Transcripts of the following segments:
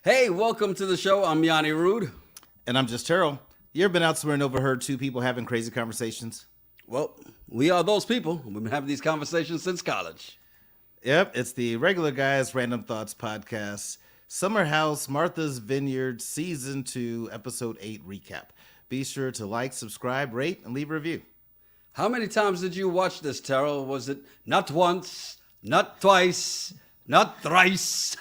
Hey, welcome to the show. I'm Yanni Rude. And I'm just Terrell. You ever been out somewhere and overheard two people having crazy conversations? Well, we are those people. We've been having these conversations since college. Yep, it's the Regular Guys Random Thoughts podcast, Summer House, Martha's Vineyard, Season 2, Episode 8 recap. Be sure to like, subscribe, rate, and leave a review. How many times did you watch this, Terrell? Was it not once, not twice, not thrice?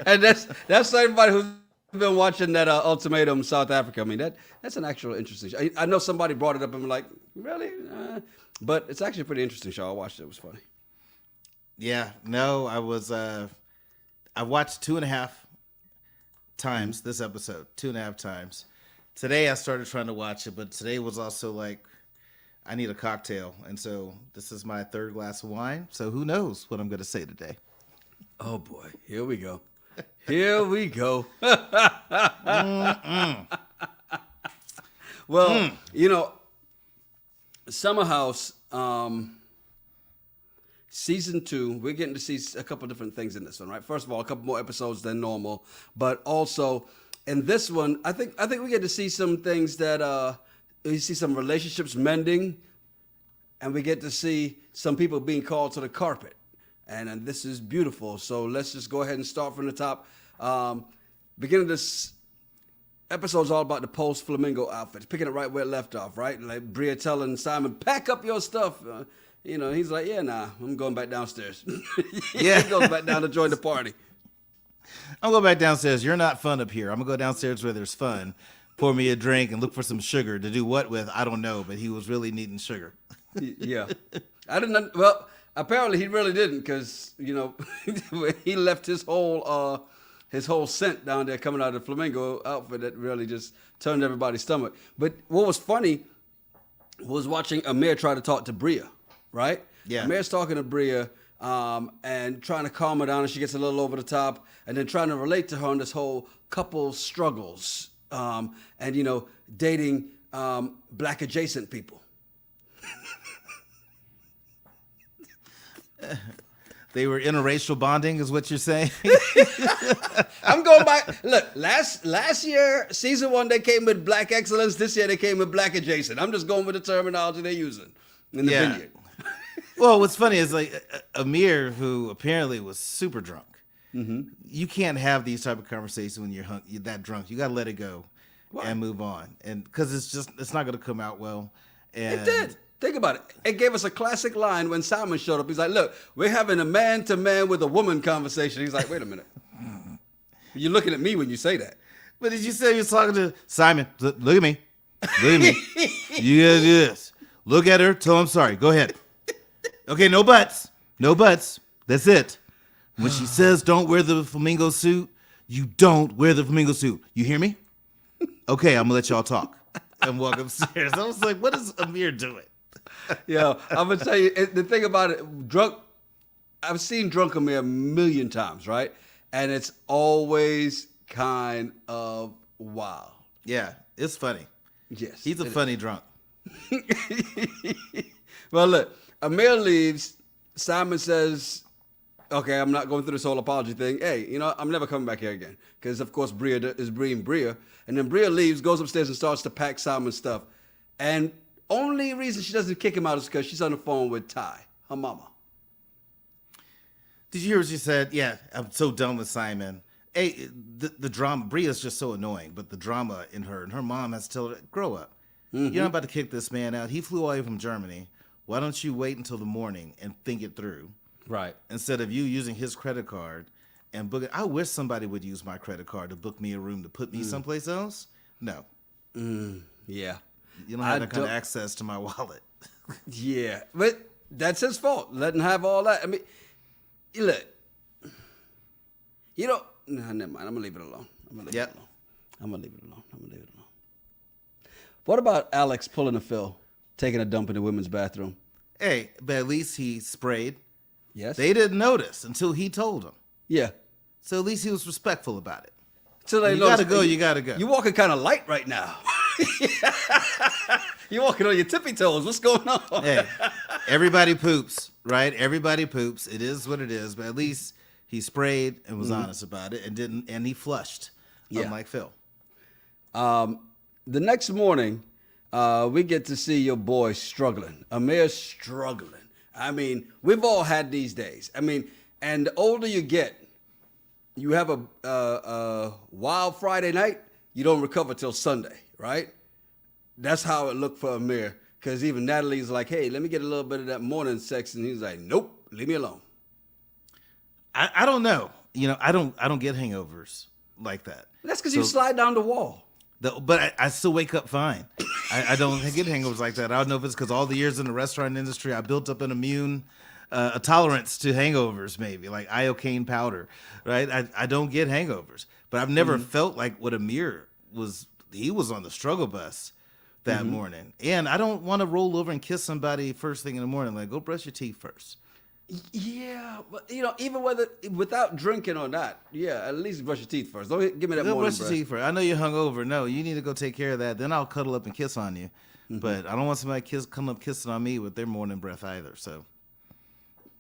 And that's everybody who's been watching that Ultimatum South Africa. I mean, that's an actual interesting show. I know somebody brought it up and I'm like, really? But it's actually a pretty interesting show. I watched it. It was funny. Yeah, no, I watched 2.5 times this episode, 2.5 times. Today I started trying to watch it, but today was also like, I need a cocktail. And so this is my third glass of wine. So who knows what I'm going to say today. Oh boy, here we go. Here we go. Well, you know, Summer House, Season 2, we're getting to see a couple different things in this one, right? First of all, a couple more episodes than normal, but also in this one, I think we get to see some things that we see some relationships mending, and we get to see some people being called to the carpet. And this is beautiful. So let's just go ahead and start from the top. Beginning of this episode's all about the post-Flamingo outfits, picking it right where it left off, right? Like Bria telling Simon, pack up your stuff. He's like, yeah, nah, I'm going back downstairs. Yeah. He goes back down to join the party. I'm going back downstairs. You're not fun up here. I'm going to go downstairs where there's fun. Pour me a drink and look for some sugar. To do what with? I don't know, but he was really needing sugar. Yeah. I didn't, well... Apparently he really didn't, because he left his whole scent down there coming out of the Flamingo outfit that really just turned everybody's stomach. But what was funny was watching Amir try to talk to Bria, right? Yeah. Amir's talking to Bria and trying to calm her down, and she gets a little over the top, and then trying to relate to her on this whole couple struggles and dating black adjacent people. They were interracial bonding, is what you're saying? I'm going back. Look, last year, Season 1, they came with black excellence. This year, they came with black adjacent. I'm just going with the terminology they're using in the Vineyard. Well, what's funny is like Amir, who apparently was super drunk. Mm-hmm. You can't have these type of conversations when you're that drunk. You got to let it go and move on, and because it's not going to come out well. And it did. Think about it. It gave us a classic line when Simon showed up. He's like, look, we're having a man-to-man with a woman conversation. He's like, wait a minute. You're looking at me when you say that. But did you say you was talking to Simon? Look at me. Look at me. You gotta do this. Look at her. Tell her I'm sorry. Go ahead. Okay, no buts. No buts. That's it. When she says don't wear the flamingo suit, you don't wear the flamingo suit. You hear me? Okay, I'm going to let y'all talk. And walk upstairs. I was like, what is Amir doing? Yo, I'm going to tell you, the thing about it, I've seen Drunk Amir a million times, right? And it's always kind of wild. Yeah, it's funny. Yes. He's a funny drunk. Well, look, Amir leaves. Simon says, okay, I'm not going through this whole apology thing. Hey, I'm never coming back here again. Because, of course, Bria is being Bria. And then Bria leaves, goes upstairs and starts to pack Simon's stuff. And only reason she doesn't kick him out is because she's on the phone with Ty, her mama. Did you hear what she said? Yeah, I'm so done with Simon. Hey, the drama, Bria's just so annoying, but the drama in her, and her mom has to tell her, grow up. Mm-hmm. You're not about to kick this man out. He flew away from Germany. Why don't you wait until the morning and think it through? Right. Instead of you using his credit card and book it. I wish somebody would use my credit card to book me a room to put me someplace else. No. Yeah. You don't have that kind of access to my wallet. Yeah. But that's his fault. Let him have all that. I mean, look. Nah, never mind. I'm going to leave it alone. I'm going to leave it alone. What about Alex pulling a Phil, taking a dump in the women's bathroom? Hey, but at least he sprayed. Yes. They didn't notice until he told them. Yeah. So at least he was respectful about it. So they you gotta go. You gotta go. You're walking kind of light right now. You're walking on your tippy toes. What's going on? Hey, everybody poops. right? Everybody poops. It is what it is. But at least he sprayed and was honest about it and he flushed, unlike Phil. The next morning, we get to see your boy struggling. Amir's struggling. I mean, we've all had these days. I mean, and the older you get, you have a wild Friday night, you don't recover till Sunday, right? That's how it looked for Amir. Because even Natalie's like, hey, let me get a little bit of that morning sex. And he's like, nope, leave me alone. I don't know. I don't get hangovers like that. That's because you slide down the wall. But I still wake up fine. I don't get hangovers like that. I don't know if it's because all the years in the restaurant industry, I built up an immune a tolerance to hangovers, maybe like iocane powder, right? I don't get hangovers, but I've never felt like what Amir was. He was on the struggle bus that morning, and I don't want to roll over and kiss somebody first thing in the morning. Like, go brush your teeth first. Yeah, but even without drinking or not, at least brush your teeth first. Don't give me that Go morning brush your teeth first. I know you're hungover. No, you need to go take care of that. Then I'll cuddle up and kiss on you. But I don't want somebody come up kissing on me with their morning breath either. So,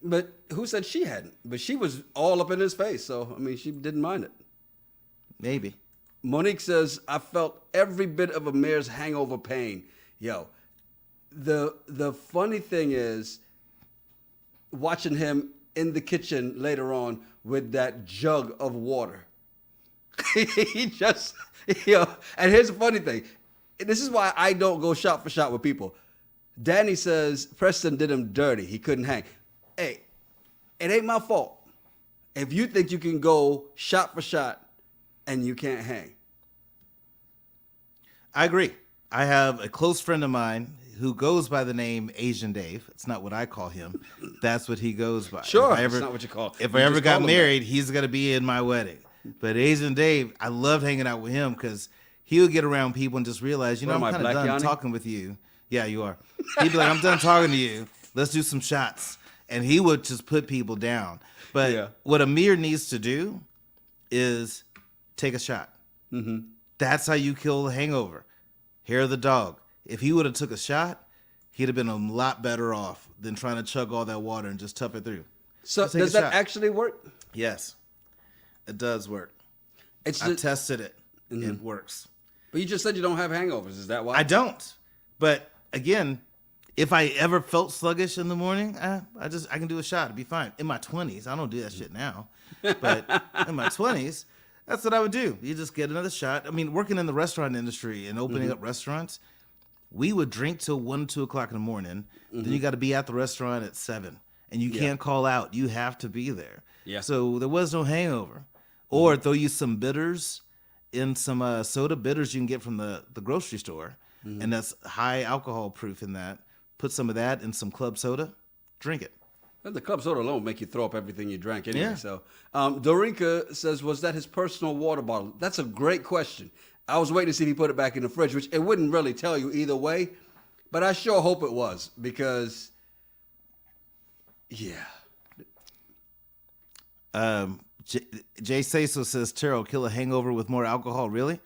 but who said she hadn't? But she was all up in his face. So I mean, she didn't mind it. Maybe. Monique says, I felt every bit of Amir's hangover pain. Yo, the funny thing is, watching him in the kitchen later on with that jug of water. He just, and here's the funny thing. This is why I don't go shot for shot with people. Danny says Preston did him dirty. He couldn't hang. Hey, it ain't my fault if you think you can go shot for shot and you can't hang. I agree. I have a close friend of mine who goes by the name Asian Dave. It's not what I call him. That's what he goes by. Sure, it's not what you call. If I ever got married, he's going to be in my wedding. But Asian Dave, I love hanging out with him because he would get around people and just realize, I'm kind of done Yanni? talking with you. Yeah, you are. He'd be like, I'm done talking to you. Let's do some shots. And he would just put people down. But what Amir needs to do is take a shot. Mm-hmm. That's how you kill the hangover. Hair of the dog. If he would have took a shot, he'd have been a lot better off than trying to chug all that water and just tough it through. So does that actually work? Yes, it does work. I tested it. Mm-hmm. It works. But you just said you don't have hangovers. Is that why? I don't. But again, if I ever felt sluggish in the morning, I can do a shot. It'd be fine. In my 20s, I don't do that shit now. But in my 20s, that's what I would do. You just get another shot. I mean, working in the restaurant industry and opening up restaurants, we would drink till 1, 2 o'clock in the morning. Then you got to be at the restaurant at 7. And you can't call out. You have to be there. Yeah. So there was no hangover. Or throw you some bitters in some soda. Bitters you can get from the grocery store. And that's high alcohol proof in that. Put some of that in some club soda. Drink it. The club soda alone will make you throw up everything you drank anyway. Yeah. So Dorinka says, was that his personal water bottle? That's a great question. I was waiting to see if he put it back in the fridge, which it wouldn't really tell you either way. But I sure hope it was because, yeah. Jay Saso says, Terrell, kill a hangover with more alcohol. Really?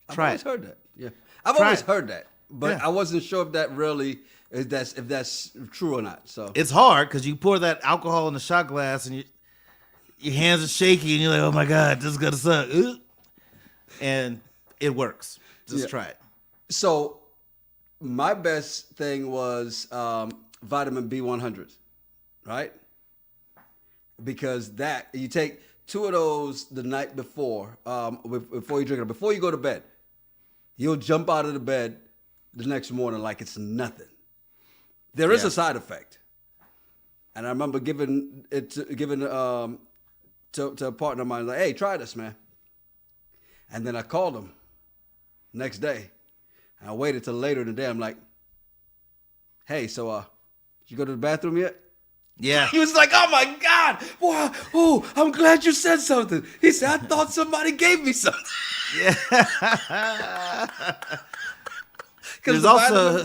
I've always heard that. Yeah. I've always heard that. But I wasn't sure if that really... if that's true or not. So it's hard because you pour that alcohol in the shot glass and your hands are shaky and you're like, oh my God, this is gonna suck. And it works. Just try it. So my best thing was vitamin B100, right? Because that you take 2 of those the night before, before you drink it, before you go to bed, you'll jump out of the bed the next morning like it's nothing. There is a side effect, and I remember giving to a partner of mine, like, "Hey, try this, man." And then I called him next day, and I waited till later in the day. I'm like, "Hey, so did you go to the bathroom yet?" Yeah. He was like, "Oh my God, boy, oh, I'm glad you said something." He said, "I thought somebody gave me something." Yeah. There's also,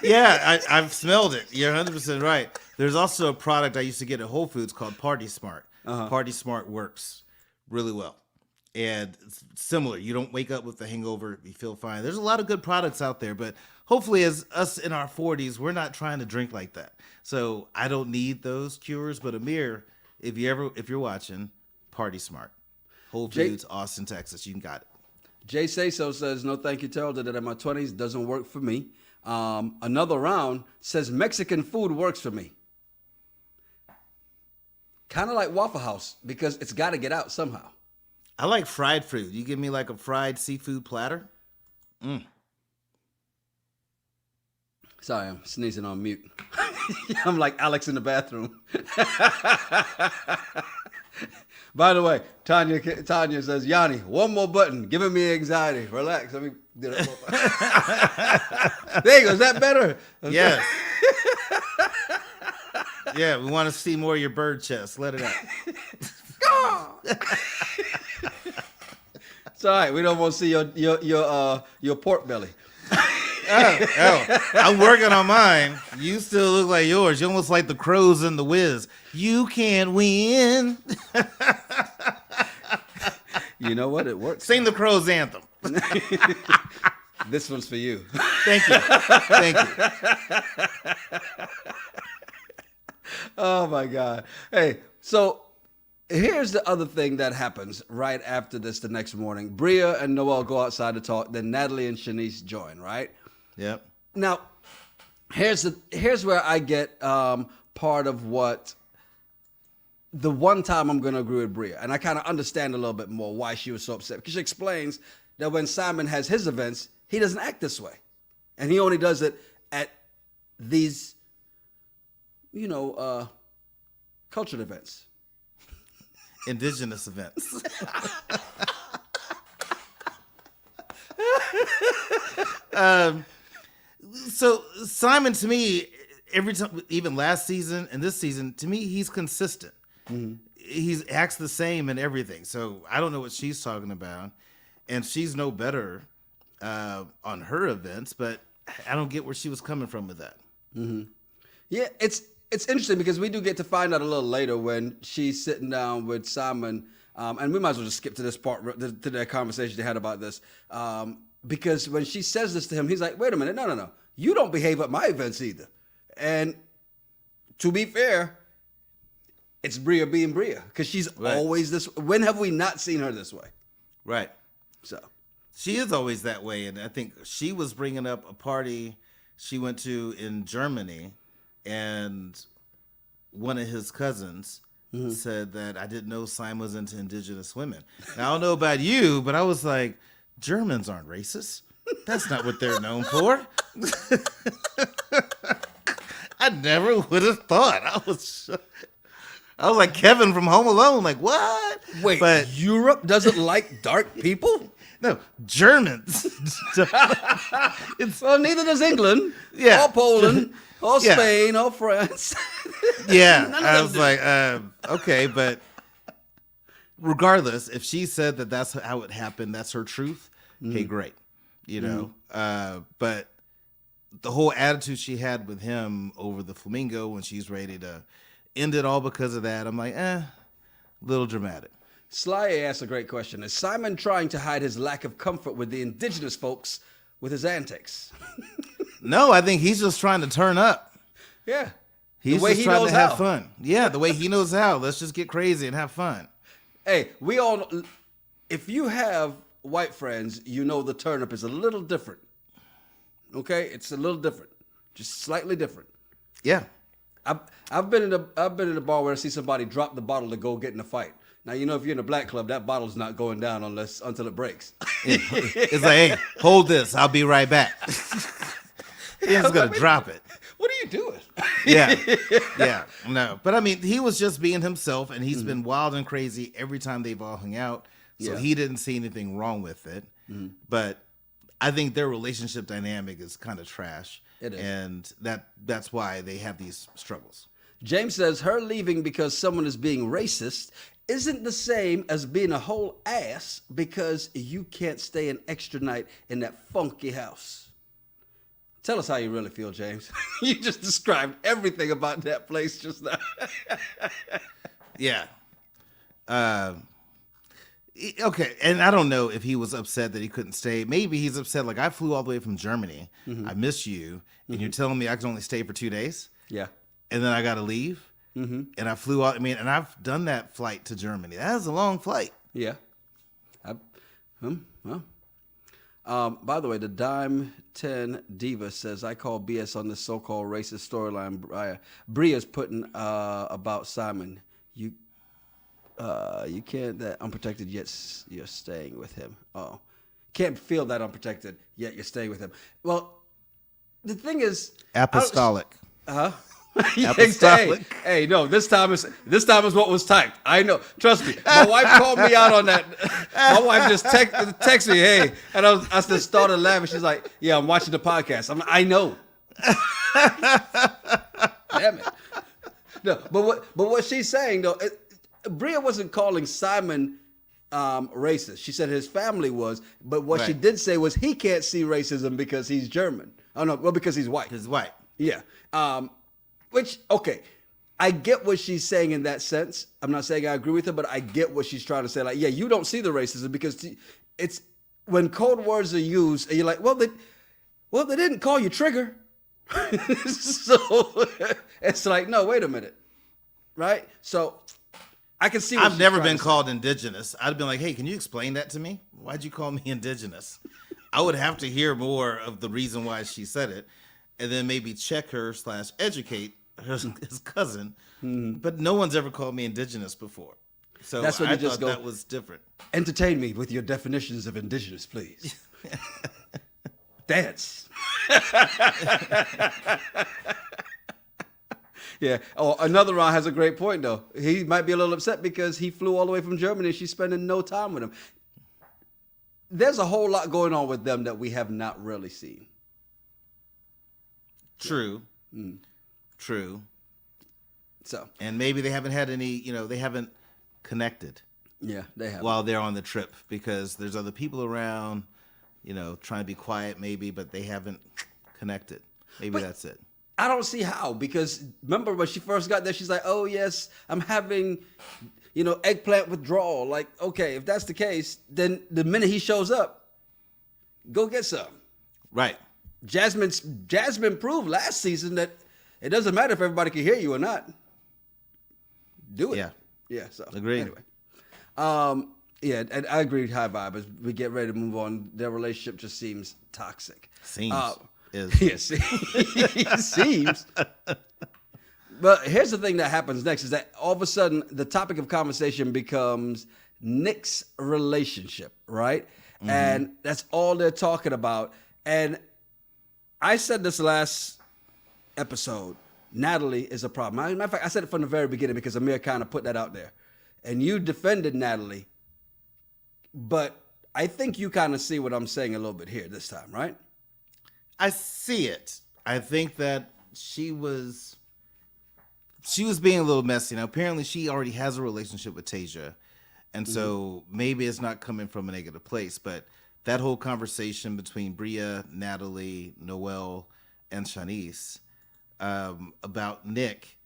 I've smelled it. You're 100% right. There's also a product I used to get at Whole Foods called Party Smart. Party Smart works really well. And it's similar. You don't wake up with a hangover. You feel fine. There's a lot of good products out there, but hopefully as us in our 40s, we're not trying to drink like that. So I don't need those cures. But Amir, if you're watching, party smart. Whole Foods, Austin, Texas. You got it. Jay Say-So says, no thank you, Terrell. Did it in my 20s. Doesn't work for me. Another round says Mexican food works for me. Kind of like Waffle House because it's got to get out somehow. I like fried food. You give me like a fried seafood platter. Sorry, I'm sneezing on mute. I'm like Alex in the bathroom. By the way, Tanya says, Yanni, one more button, giving me anxiety. Relax. Let me do that. There you go. Is that better? Yes. Yeah, we want to see more of your bird chest. Let it out. It's all right. We don't want to see your pork belly. I'm working on mine. You still look like yours. You're almost like the crows in The Wiz. You can't win. You know what? It works. Sing the Crows anthem. This one's for you. Thank you. Thank you. Oh, my God. Hey, so here's the other thing that happens right after this the next morning. Bria and Noel go outside to talk. Then Natalie and Shanice join, right? Yep. Now, here's where I get part of what the one time I'm going to agree with Bria. And I kind of understand a little bit more why she was so upset. Because she explains that when Simon has his events, he doesn't act this way. And he only does it at these, cultured events. Indigenous events. So Simon, to me, every time, even last season and this season, to me, he's consistent. Mm-hmm. He acts the same in everything. So I don't know what she's talking about, and she's no better on her events. But I don't get where she was coming from with that. Mm-hmm. Yeah, it's interesting because we do get to find out a little later when she's sitting down with Simon, and we might as well just skip to this part, to their conversation they had about this. Because when she says this to him, he's like, wait a minute, no. You don't behave at my events either. And to be fair, it's Bria being Bria. Because she's always this. When have we not seen her this way? Right. So she is always that way. And I think she was bringing up a party she went to in Germany. And one of his cousins said that I didn't know Simon was into indigenous women. Now, I don't know about you, but I was like, Germans aren't racist. That's not what they're known for. I never would have thought. I was like Kevin from Home Alone. Like, what? Wait, but Europe doesn't like dark people? No, Germans. Well, neither does England. Yeah. Or Poland. Or Spain. Or France. Yeah. I was like, okay, but regardless, if she said that that's how it happened, that's her truth, okay, great. But the whole attitude she had with him over the Flamingo when she's ready to end it all because of that, I'm like, a little dramatic. Sly asked a great question. Is Simon trying to hide his lack of comfort with the indigenous folks with his antics? No, I think he's just trying to turn up. Yeah. He's just trying to have fun. Yeah, the way he knows how. Let's just get crazy and have fun. Hey, we all, if you have white friends, you know the turn up is a little different. Okay? It's a little different. Just slightly different. Yeah. I've been in a bar where I see somebody drop the bottle to go get in a fight. Now, if you're in a black club, that bottle's not going down until it breaks. It's like, hey, hold this. I'll be right back. He's just going to drop it. What are you doing? Yeah. No. But I mean, he was just being himself, and he's been wild and crazy every time they've all hung out. So he didn't see anything wrong with it. Mm-hmm. But I think their relationship dynamic is kind of trash. It is. And that's why they have these struggles. James says her leaving because someone is being racist isn't the same as being a whole ass because you can't stay an extra night in that funky house. Tell us how you really feel, James. You just described everything about that place just now. Yeah. Okay, and I don't know if he was upset that he couldn't stay. Maybe he's upset like I flew all the way from Germany. I miss you, and you're telling me I can only stay for 2 days, Yeah. and then I got to leave. And I flew out. I mean, and I've done that flight to Germany. That was a long flight. Yeah. Well. By the way, the Dime 10 Diva says, I call BS on this so-called racist storyline. Bria's putting about Simon. You can't that unprotected yet you're staying with him. Oh, can't feel that unprotected yet you're staying with him. Well, the thing is, Apostolic. Yeah, Apostolic. Hey, no, this time is what was typed. I know. Trust me. My wife called me out on that. My wife just text me, hey, and I just started laughing. She's like, yeah, I'm watching the podcast. I know. Damn it. No, but what she's saying though, Bria wasn't calling Simon racist. She said his family was, but what she did say was he can't see racism because he's German. Oh no, well because he's white. He's white. Yeah. Which, okay, I get what she's saying in that sense. I'm not saying I agree with her, but I get what she's trying to say. Like, yeah, you don't see the racism because it's when code words are used, and you're like, well, they didn't call you trigger. So it's like, no, wait a minute, right? So I can see. I've never been called indigenous. I'd have been like, hey, can you explain that to me? Why'd you call me indigenous? I would have to hear more of the reason why she said it, and then maybe check her / educate his cousin. But no one's ever called me indigenous before. So that's when I you just thought go, that was different. Entertain me with your definitions of indigenous, please. Dance. Yeah. Oh, another Ron has a great point, though. He might be a little upset because he flew all the way from Germany and she's spending no time with him. There's a whole lot going on with them that we have not really seen. True. True. So. And maybe they haven't had any, they haven't connected. Yeah, they have. While they're on the trip because there's other people around, trying to be quiet maybe, but they haven't connected. Maybe that's it. I don't see how, because remember when she first got there, she's like, oh, yes, I'm having, eggplant withdrawal. Like, okay, if that's the case, then the minute he shows up, go get some. Right. Jasmine proved last season that it doesn't matter if everybody can hear you or not. Do it. Yeah. Yeah. So agreed. Anyway, yeah, and I agree. High vibe. As we get ready to move on, their relationship just seems toxic. Yes, it seems. But here's the thing that happens next: is that all of a sudden the topic of conversation becomes Nick's relationship, right? And that's all they're talking about. And I said this last episode, Natalie is a problem. As a matter of fact, I said it from the very beginning because Amir kind of put that out there. And you defended Natalie, but I think you kind of see what I'm saying a little bit here this time, right? I see it. I think that she was being a little messy. Now, apparently she already has a relationship with Tasia. And so maybe it's not coming from a negative place, but that whole conversation between Bria, Natalie, Noelle, and Shanice about Nick,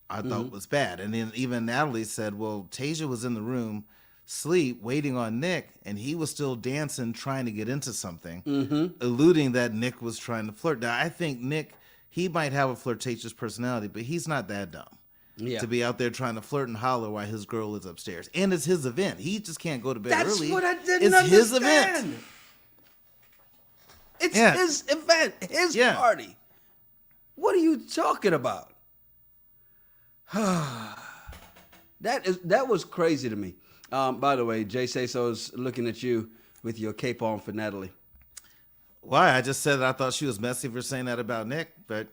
I thought was bad. And then even Natalie said, well, Tasia was in the room sleep, waiting on Nick, and he was still dancing, trying to get into something, alluding that Nick was trying to flirt. Now, I think Nick, he might have a flirtatious personality, but he's not that dumb. Yeah. To be out there trying to flirt and holler while his girl is upstairs. And it's his event. He just can't go to bed early. That's what I didn't understand. It's his event. It's his event, his party. What are you talking about? That was crazy to me. By the way, Jay Sayso's looking at you with your cape on for Natalie. Why? I just said that I thought she was messy for saying that about Nick, but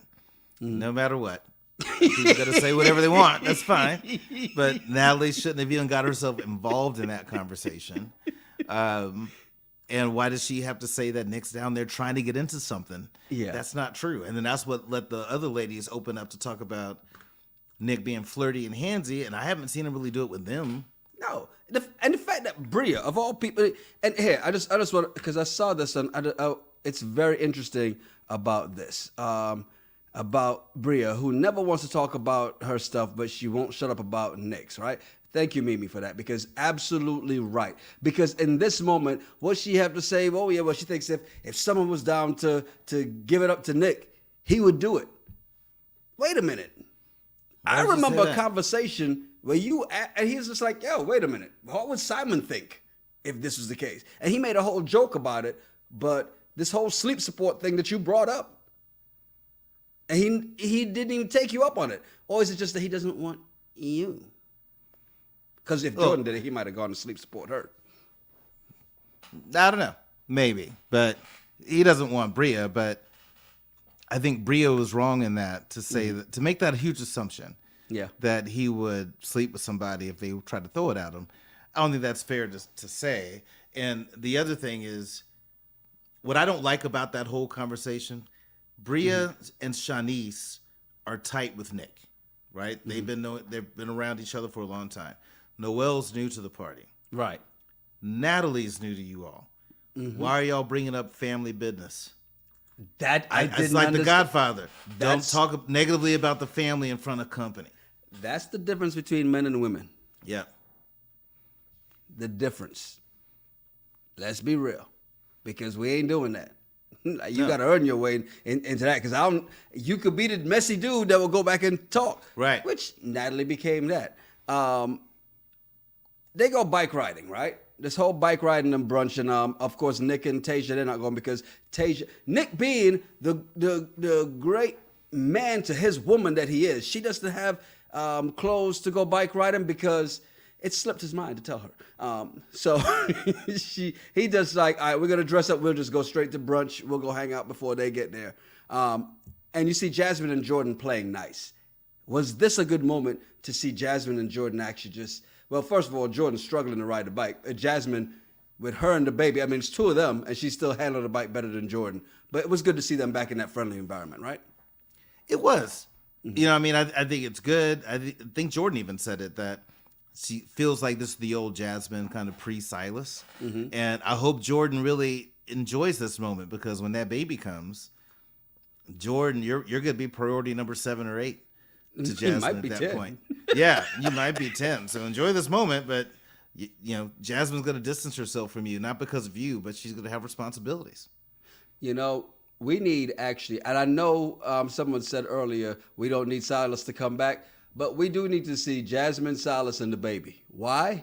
no matter what. People got to say whatever they want. That's fine. But Natalie shouldn't have even got herself involved in that conversation. And why does she have to say that Nick's down there trying to get into something? Yeah. That's not true. And then that's what let the other ladies open up to talk about Nick being flirty and handsy, and I haven't seen him really do it with them. No. And the fact that Bria, of all people, and here, I just want, because I saw this, and it's very interesting about this. About Bria, who never wants to talk about her stuff, but she won't shut up about Nick's, right? Thank you, Mimi, for that, because absolutely right. Because in this moment, what she have to say, oh yeah, well, she thinks if someone was down to give it up to Nick, he would do it. Wait a minute. I remember a conversation where and he was just like, yo, wait a minute. What would Simon think if this was the case? And he made a whole joke about it, but this whole sleep support thing that you brought up, and he didn't even take you up on it. Or is it just that he doesn't want you? Because if Jordan did it, he might have gone to sleep support her. I don't know. Maybe. But he doesn't want Bria. But I think Bria was wrong in that to say that, to make that a huge assumption. Yeah. That he would sleep with somebody if they tried to throw it at him. I don't think that's fair to say. And the other thing is, what I don't like about that whole conversation, Bria and Shanice are tight with Nick, right? They've been around each other for a long time. Noelle's new to the party. Right. Natalie's new to you all. Why are y'all bringing up family business? That I didn't It's like understand. The Godfather. Don't talk negatively about the family in front of company. That's the difference between men and women. Yeah. The difference. Let's be real. Because we ain't doing that. You got to earn your way into that. Because you could be the messy dude that will go back and talk. Right. Which Natalie became that. They go bike riding, right? This whole bike riding and brunch, and of course Nick and Tasia, they're not going because Nick being the great man to his woman that he is, she doesn't have clothes to go bike riding because it slipped his mind to tell her. So he just like, all right, we're gonna dress up. We'll just go straight to brunch. We'll go hang out before they get there. And you see Jasmine and Jordan playing nice. Was this a good moment to see Jasmine and Jordan actually just? Well, first of all, Jordan's struggling to ride the bike. Jasmine, with her and the baby, I mean, it's two of them, and she still handled the bike better than Jordan. But it was good to see them back in that friendly environment, right? It was. You know, I mean, I think it's good. I think Jordan even said it, that she feels like this is the old Jasmine kind of pre-Silas. And I hope Jordan really enjoys this moment, because when that baby comes, Jordan, you're going to be priority number 7 or 8 to Jasmine at that 10. point. Yeah, you might be 10. So enjoy this moment, but you know, Jasmine's going to distance herself from you, not because of you, but she's going to have responsibilities. You know, we need actually, and I know someone said earlier, we don't need Silas to come back, but we do need to see Jasmine, Silas, and the baby. Why?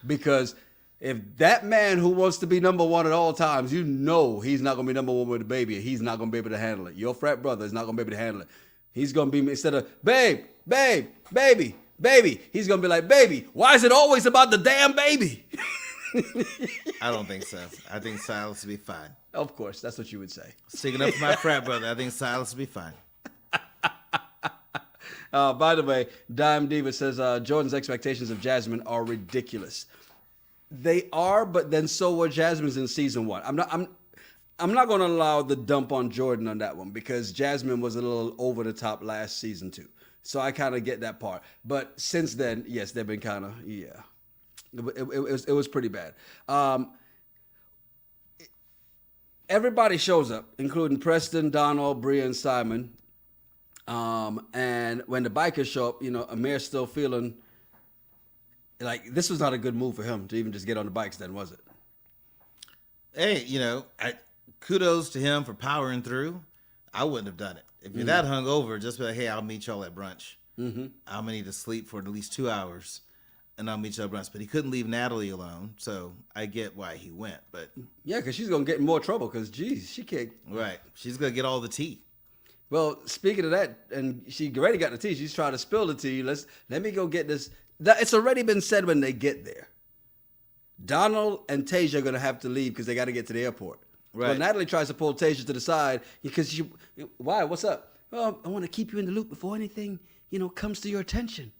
Because if that man who wants to be number one at all times, you know he's not going to be number one with the baby, he's not going to be able to handle it. Your frat brother is not going to be able to handle it. He's going to be, instead of, babe, baby, he's going to be like, baby, why is it always about the damn baby? I don't think so. I think Silas will be fine. Of course, that's what you would say. Sticking up for my frat brother, I think Silas will be fine. By the way, Dime Diva says Jordan's expectations of Jasmine are ridiculous. They are, but then so were Jasmine's in season 1. I'm not going to allow the dump on Jordan on that one, because Jasmine was a little over the top last season too. So I kind of get that part. But since then, yes, they've been kind of, yeah. It was pretty bad. Everybody shows up, including Preston, Donald, Bria, and Simon. And when the bikers show up, you know, Amir's still feeling like this was not a good move for him to even just get on the bikes then, was it? Hey, you know, kudos to him for powering through. I wouldn't have done it. If you're that hungover, just be like, hey, I'll meet y'all at brunch. I'm going to need to sleep for at least 2 hours, and I'll meet y'all at brunch. But he couldn't leave Natalie alone, so I get why he went. But yeah, because she's going to get in more trouble because, geez, she can't. Right. She's going to get all the tea. Well, speaking of that, and she already got the tea. She's trying to spill the tea. Let me go get this. It's already been said when they get there. Donald and Tasia are going to have to leave because they got to get to the airport. Right. Well, Natalie tries to pull Tasia to the side because why? What's up? Well, I want to keep you in the loop before anything, you know, comes to your attention.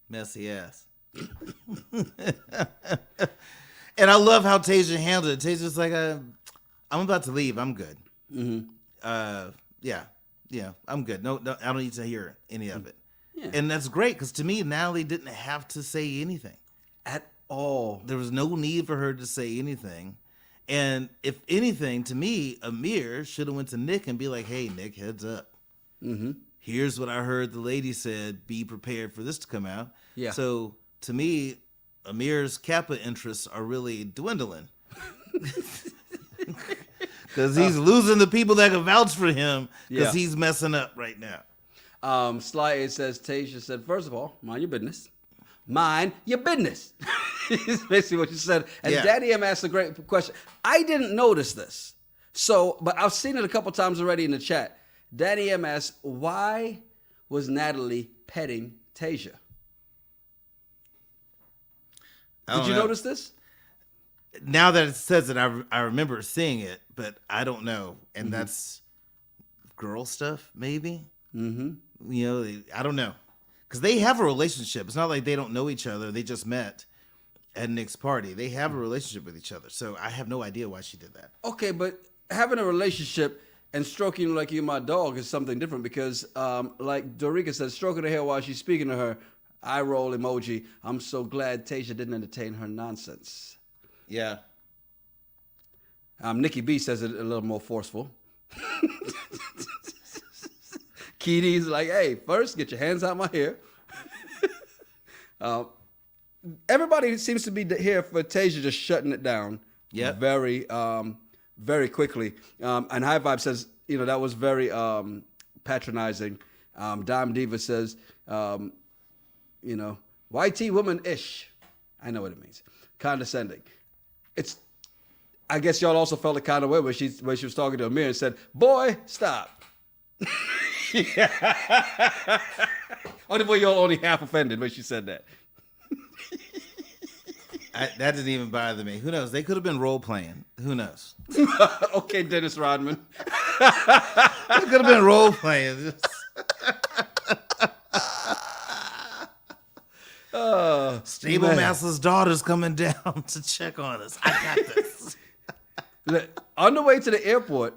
Messy ass. And I love how Tasia handled it. Tasia's like, I'm about to leave. I'm good. Yeah, I'm good. No, I don't need to hear any of it. Yeah. And that's great because to me, Natalie didn't have to say anything at all. There was no need for her to say anything. And if anything, to me, Amir should have went to Nick and be like, hey, Nick, heads up. here's what I heard the lady said, be prepared for this to come out. Yeah. So to me, Amir's Kappa interests are really dwindling. Because he's losing the people that can vouch for him because he's messing up right now. Sly A says, Tasia said, first of all, mind your business. Mind your business. Is basically what you said. And Daddy M asked a great question. I didn't notice this. So, but I've seen it a couple times already in the chat. Daddy M asked, why was Natalie petting Tasia? Did you notice this? Now that it says it, I remember seeing it, but I don't know. And that's girl stuff, maybe? Mm-hmm. You know, I don't know. Because they have a relationship. It's not like they don't know each other. They just met at Nick's party. They have a relationship with each other. So I have no idea why she did that. Okay, but having a relationship and stroking like you my dog is something different because, like Dorica said, stroking her hair while she's speaking to her, eye roll emoji. I'm so glad Tasia didn't entertain her nonsense. Yeah. Nikki B says it a little more forceful. Kitty's like, hey, first get your hands out my hair. Everybody seems to be here for Tasia just shutting it down. Yeah. Very, very quickly. And High Vibe says, you know, that was very patronizing. Dime Diva says, you know, YT woman-ish. I know what it means. Condescending. I guess y'all also felt the kind of way when she was talking to Amir and said, boy, stop. Yeah. Only you're only half offended when she said that. That didn't even bother me. Who knows? They could have been role playing. Who knows? Okay, Dennis Rodman. They could have been role playing. Stable Master's daughter's coming down to check on us. I got this. On the way to the airport,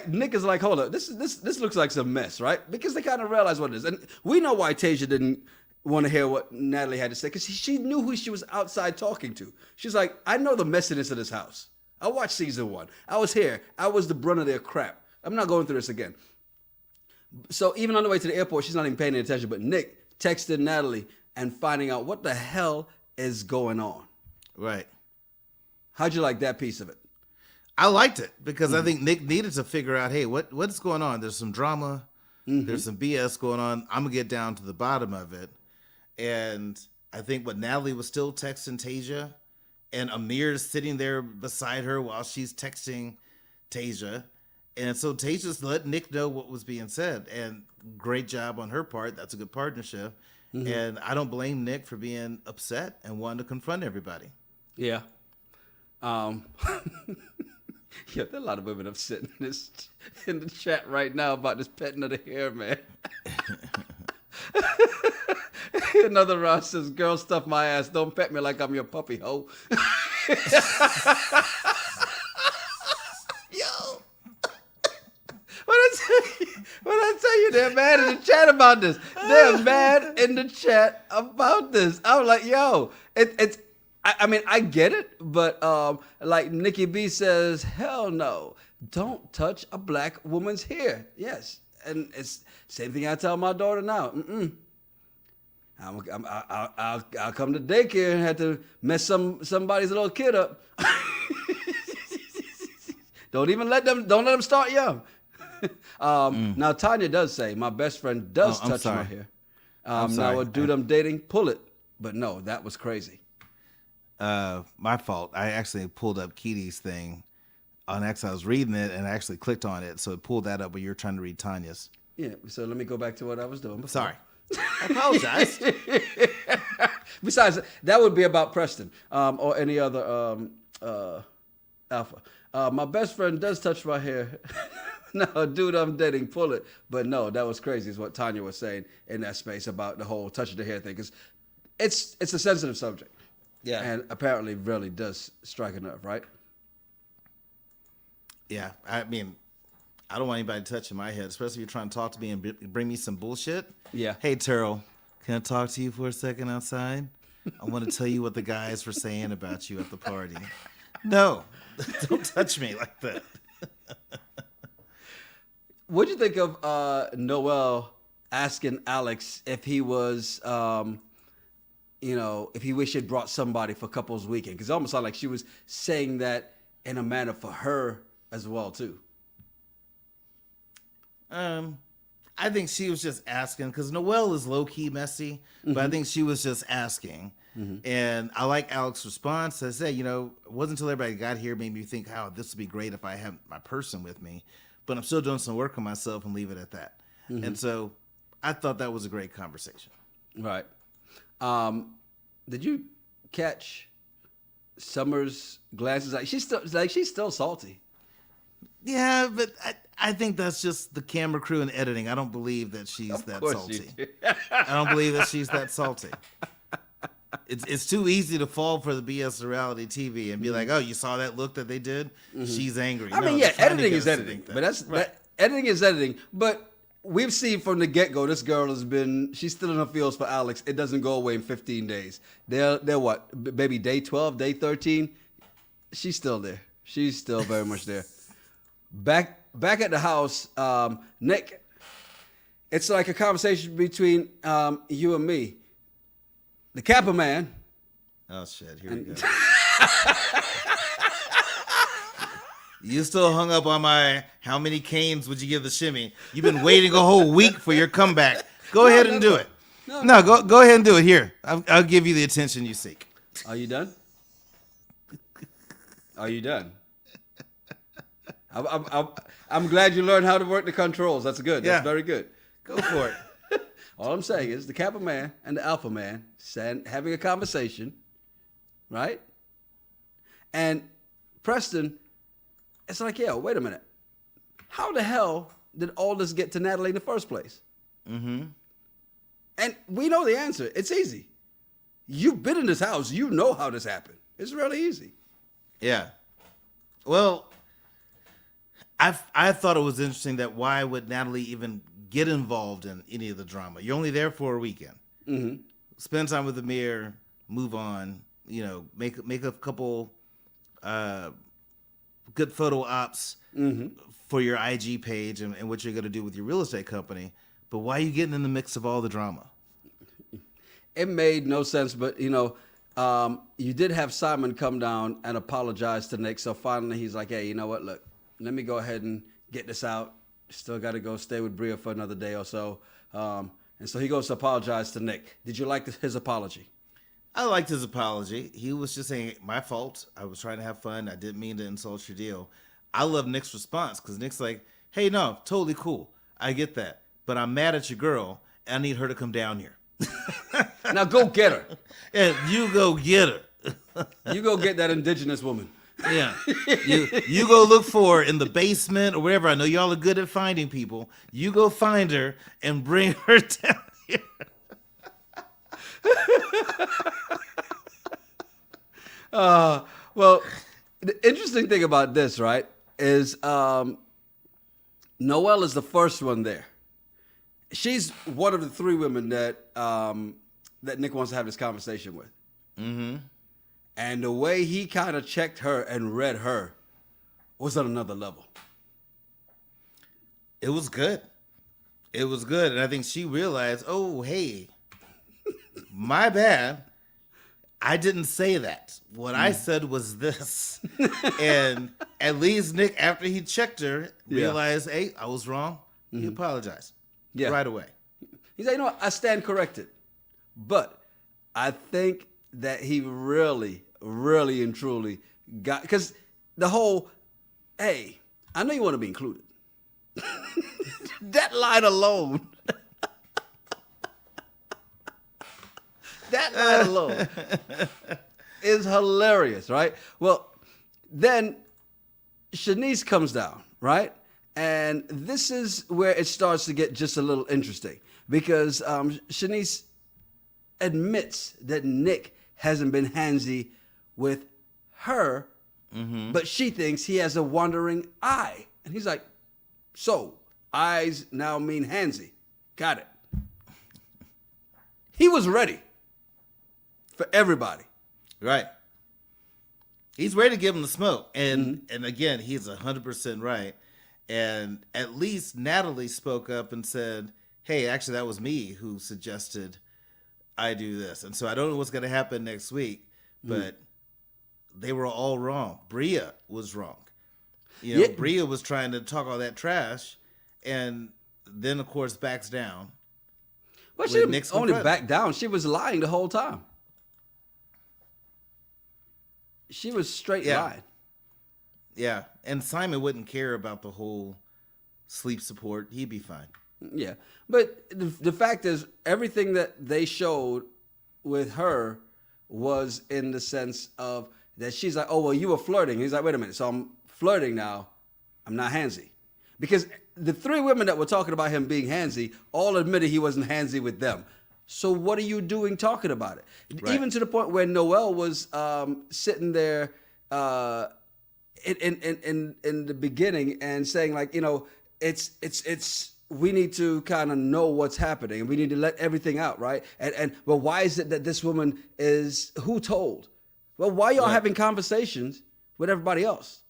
Nick is like, hold up, this looks like some mess, right? Because they kind of realize what it is. And we know why Tasia didn't want to hear what Natalie had to say, because she knew who she was outside talking to. She's like, I know the messiness of this house. I watched season 1. I was here. I was the brunt of their crap. I'm not going through this again. So even on the way to the airport, she's not even paying any attention. But Nick texted Natalie and finding out what the hell is going on. Right. How'd you like that piece of it? I liked it because I think Nick needed to figure out, hey, what's going on? There's some drama. There's some BS going on. I'm going to get down to the bottom of it. And I think what Natalie was still texting Tasia and Amir's sitting there beside her while she's texting Tasia. And so Tasia's let Nick know what was being said. And great job on her part. That's a good partnership. And I don't blame Nick for being upset and wanting to confront everybody. Yeah. Yeah, there are a lot of women upset in the chat right now about this petting of the hair, man. Another Ross says, girl, stuff my ass. Don't pet me like I'm your puppy, ho. Yo. When I tell you they're mad in the chat about this. They're mad in the chat about this. I was like, yo, it's I mean, I get it, but like Nikki B says, hell no, don't touch a black woman's hair. Yes, and it's same thing I tell my daughter now. I'll come to daycare and have to mess somebody's little kid up. Don't let them start young. Now Tanya does say my best friend does touch my hair. Now do them dating, pull it, but no, that was crazy. My fault. I actually pulled up Kitty's thing on X. I was reading it and I actually clicked on it, so it pulled that up. But you're trying to read Tanya's. Yeah. So let me go back to what I was doing before. Sorry, I apologize. Besides, that would be about Preston or any other alpha. My best friend does touch my hair. No, dude, I'm dating, pull it. But no, that was crazy. Is what Tanya was saying in that space about the whole touching the hair thing, because it's a sensitive subject. Yeah, and apparently really does strike a nerve, right? Yeah, I mean, I don't want anybody touching my head, especially if you're trying to talk to me and bring me some bullshit. Yeah. Hey, Terrell, can I talk to you for a second outside? I want to tell you what the guys were saying about you at the party. No, don't touch me like that. What'd you think of Noelle asking Alex if he was, if he wished he'd brought somebody for couples weekend, because it almost sounded like she was saying that in a manner for her as well too. I think she was just asking because Noelle is low key messy, but I think she was just asking. And I like Alex's response. I said, it wasn't until everybody got here made me think, how this would be great if I had my person with me, but I'm still doing some work on myself and leave it at that. And so I thought that was a great conversation. Right. Did you catch Summer's glances? She's still salty. Yeah, but I think that's just the camera crew and editing. I don't believe that she's that salty. I don't believe that she's that salty. It's too easy to fall for the BS reality TV and be like, oh, you saw that look that they did? She's angry. I mean, editing is editing, but editing is editing. But we've seen from the get-go, this girl she's still in her feels for Alex. It doesn't go away in 15 days. They're what, maybe day 12, day 13? She's still there. She's still very much there. Back at the house, Nick, it's like a conversation between you and me. The Kappa man. Oh, shit. Here we go. You still hung up on my how many canes would you give the shimmy? You've been waiting a whole week for your comeback. Go ahead and do it. No, go ahead and do it. Here, I'll give you the attention you seek. Are you done? Are you done? I'm glad you learned how to work the controls. That's good. That's very good. Go for it. All I'm saying is the Kappa man and the Alpha man having a conversation, right? And Preston, it's like, wait a minute. How the hell did all this get to Natalie in the first place? And we know the answer. It's easy. You've been in this house. You know how this happened. It's really easy. Yeah. Well, I thought it was interesting that why would Natalie even get involved in any of the drama? You're only there for a weekend. Spend time with Amir, move on, make a couple good photo ops for your IG page and what you're going to do with your real estate company. But why are you getting in the mix of all the drama? It made no sense, but you did have Simon come down and apologize to Nick. So finally he's like, hey, you know what? Look, let me go ahead and get this out. Still got to go stay with Bria for another day or so. And so he goes to apologize to Nick. Did you like his apology? I liked his apology. He was just saying, my fault. I was trying to have fun. I didn't mean to insult your deal. I love Nick's response because Nick's like, hey, no, totally cool. I get that. But I'm mad at your girl and I need her to come down here. Now go get her. Yeah, you go get her. You go get that indigenous woman. Yeah. You go look for her in the basement or wherever. I know y'all are good at finding people. You go find her and bring her down here. Well, the interesting thing about this, right, is Noelle is the first one there. She's one of the three women that Nick wants to have this conversation with. And the way he kind of checked her and read her was on another level. It was good. It was good. And I think she realized, oh, hey, my bad. I didn't say that. What I said was this. And at least Nick, after he checked her, realized, hey, I was wrong. He apologized right away. He's like, you know what? I stand corrected. But I think that he really and truly got, because the whole, hey, I know you want to be included. That line alone. That line alone is hilarious, right? Well, then Shanice comes down, right? And this is where it starts to get just a little interesting because Shanice admits that Nick hasn't been handsy with her, but she thinks he has a wandering eye. And he's like, so eyes now mean handsy. Got it. He was ready for everybody. Right. He's ready to give him the smoke. And again, he's 100% right. And at least Natalie spoke up and said, hey, actually, that was me who suggested I do this. And so I don't know what's going to happen next week, but they were all wrong. Bria was wrong. Bria was trying to talk all that trash, and then, of course, backs down. Well, she didn't only back down. She was lying the whole time. She was straight lying. Yeah, and Simon wouldn't care about the whole sleep support. He'd be fine. Yeah, but the fact is, everything that they showed with her was in the sense of that she's like, oh, well, you were flirting. He's like, wait a minute. So I'm flirting now. I'm not handsy. Because the three women that were talking about him being handsy all admitted he wasn't handsy with them. So what are you doing talking about it? Right. Even to the point where Noelle was sitting there in the beginning and saying, like, it's we need to kind of know what's happening, and we need to let everything out, right? And well, why is it that this woman is who told? Well, why y'all having conversations with everybody else?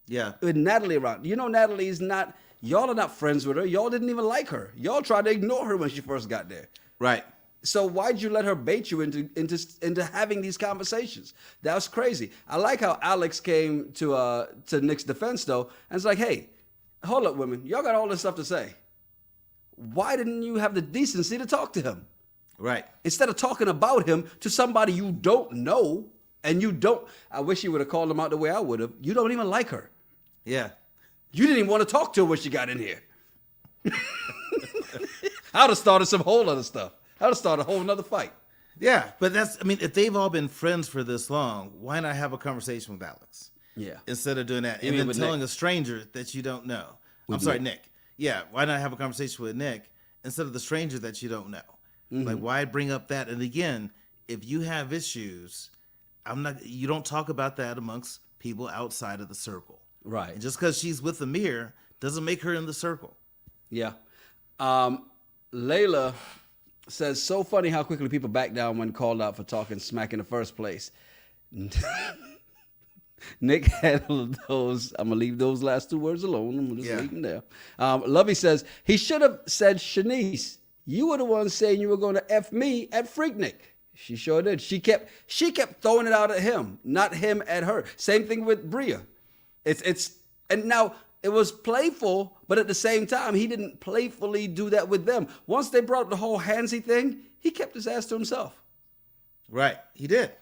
Yeah, with Natalie around. Natalie's not. Y'all are not friends with her. Y'all didn't even like her. Y'all tried to ignore her when she first got there. Right. So why'd you let her bait you into having these conversations? That was crazy. I like how Alex came to Nick's defense though, and it's like, hey, hold up, women, y'all got all this stuff to say. Why didn't you have the decency to talk to him? Right. Instead of talking about him to somebody you don't know, and you don't. I wish you would have called him out the way I would have. You don't even like her. Yeah. You didn't even want to talk to her when she got in here. I would have started some whole other stuff. I would have started a whole nother fight. Yeah, but if they've all been friends for this long, why not have a conversation with Alex? Yeah. Instead of doing that. And then telling Nick. A stranger that you don't know. Nick. Yeah, why not have a conversation with Nick instead of the stranger that you don't know? Mm-hmm. Like, why bring up that? And again, if you have issues, you don't talk about that amongst people outside of the circle. Right. And just because she's with Amir doesn't make her in the circle. Yeah. Layla says, so funny how quickly people back down when called out for talking smack in the first place. Nick handled those. I'm going to leave those last two words alone. I'm going to just leave them there. Lovey says, he should have said, Shanice, you were the one saying you were going to F me at Freaknik. She sure did. She kept throwing it out at him, not him at her. Same thing with Bria. And now it was playful, but at the same time, he didn't playfully do that with them. Once they brought up the whole handsy thing, he kept his ass to himself. Right. He did.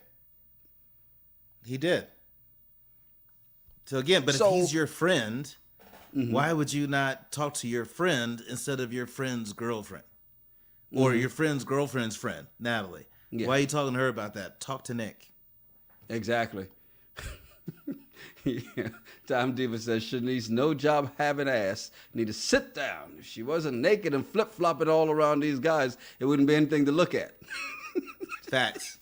So again, but if he's your friend, why would you not talk to your friend instead of your friend's girlfriend? Or your friend's girlfriend's friend, Natalie? Yeah. Why are you talking to her about that? Talk to Nick. Exactly. Yeah. Tom Diva says, Shanice, no job having ass. Need to sit down. If she wasn't naked and flip-flopping all around these guys, it wouldn't be anything to look at. Facts.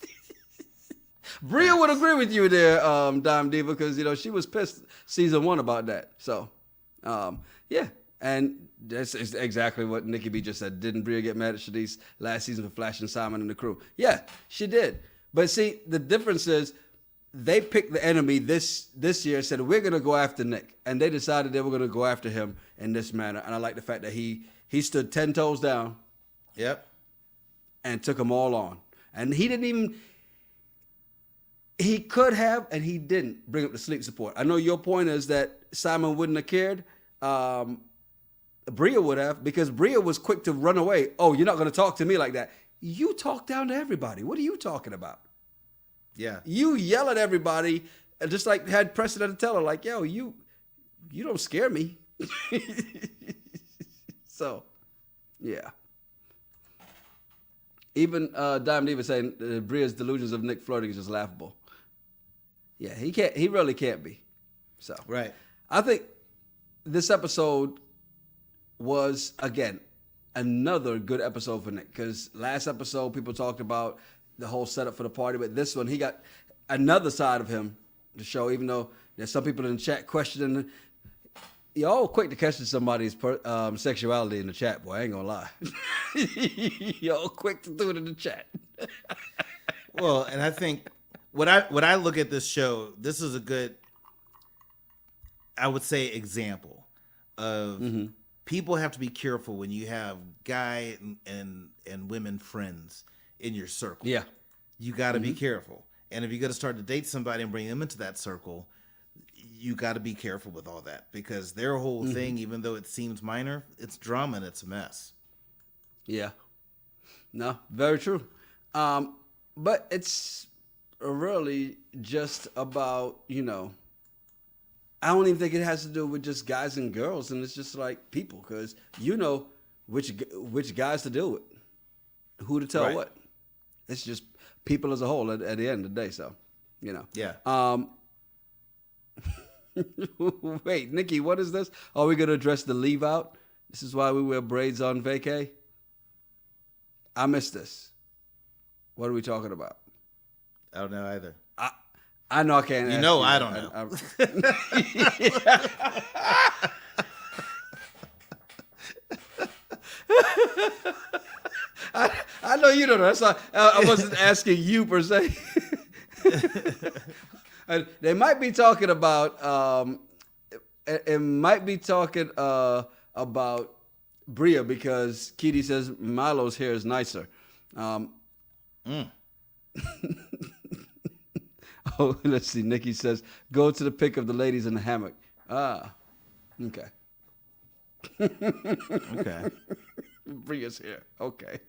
Bria would agree with you there, Dime Diva, because, she was pissed season 1 about that. So, yeah. And that's exactly what Nikki B just said. Didn't Bria get mad at Shanice last season for flashing Simon and the crew? Yeah, she did. But see, the difference is they picked the enemy this year and said, we're going to go after Nick. And they decided they were going to go after him in this manner. And I like the fact that he stood 10 toes down. Yep. And took them all on. And he didn't even... He could have, and he didn't bring up the sleep support. I know your point is that Simon wouldn't have cared. Bria would have, because Bria was quick to run away. Oh, you're not going to talk to me like that. You talk down to everybody. What are you talking about? Yeah. You yell at everybody, just like had Preston to tell her, like, yo, you don't scare me. So, yeah. Even Dime Diva saying Bria's delusions of Nick flirting is just laughable. Yeah, he really can't be. So, right. I think this episode was, again, another good episode for Nick, because last episode people talked about the whole setup for the party, but this one he got another side of him to show, even though there's some people in the chat questioning. Y'all quick to question somebody's sexuality in the chat, boy. I ain't gonna lie. Y'all quick to do it in the chat. Well, and I think when I look at this show, this is a good, I would say, example of people have to be careful when you have guy and women friends in your circle. Yeah. You got to be careful. And if you're going to start to date somebody and bring them into that circle, you got to be careful with all that, because their whole thing, even though it seems minor, it's drama and it's a mess. Yeah. No, very true. But it's really just about, I don't even think it has to do with just guys and girls, and it's just like people, because which guys to deal with, who to tell Right. what. It's just people as a whole at the end of the day. So, Yeah. Wait, Nikki, what is this? Are we going to address the leave out? This is why we wear braids on vacay? I missed this. What are we talking about? I don't know either. I know I can't. You know, I don't know. I know you don't know. That's why I wasn't asking you per se. They might be talking about. It might be talking about Bria, because Kitty says Milo's hair is nicer. Oh, let's see. Nikki says, "Go to the pic of the ladies in the hammock." Ah, okay. Okay. Bria's here. Okay.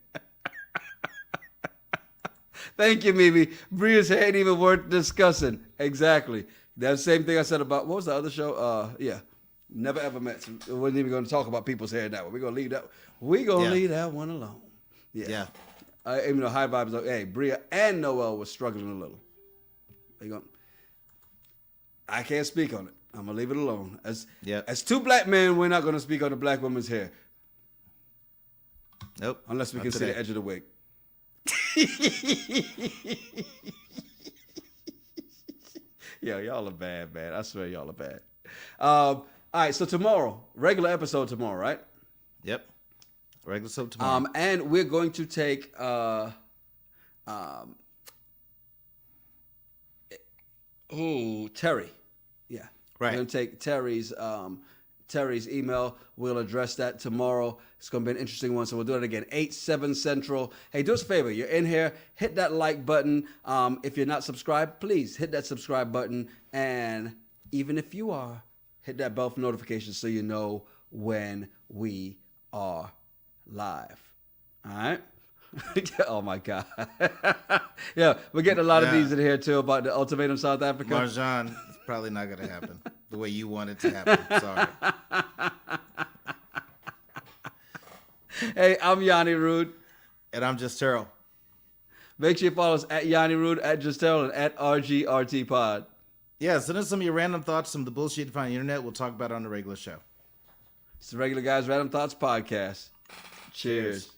Thank you, Mimi. Bria's hair ain't even worth discussing. Exactly. That same thing I said about, what was the other show? Yeah. Never Ever Met. So we wasn't even going to talk about people's hair now. We're going to leave that. We're going to leave that one alone. Yeah. Even though High Vibes, hey, Bria and Noel was struggling a little. I can't speak on it. I'm going to leave it alone. As two black men, we're not going to speak on the black woman's hair. Nope. Unless we can see the edge of the wig. Yo, y'all are bad, man. I swear y'all are bad. All right, so tomorrow, regular episode tomorrow, right? Yep. Regular episode tomorrow. And we're going to take Terry. Yeah. Right. We're going to take Terry's email. We'll address that tomorrow. It's going to be an interesting one, so we'll do it again. 8/7 Central. Hey, do us a favor. You're in here. Hit that like button. If you're not subscribed, please hit that subscribe button. And even if you are, hit that bell for notifications so you know when we are live. All right? Oh, my God. Yeah, we're getting a lot of these in here, too, about the Ultimatum South Africa. Marjan, it's probably not going to happen the way you want it to happen. Sorry. Hey, I'm Yanni Rude. And I'm just Terrell. Make sure you follow us at Yanni Rude, at Justel, and at RGRT Pod. Yeah, send us some of your random thoughts, some of the bullshit you find on the internet. We'll talk about it on the regular show. It's the Regular Guys Random Thoughts Podcast. Cheers.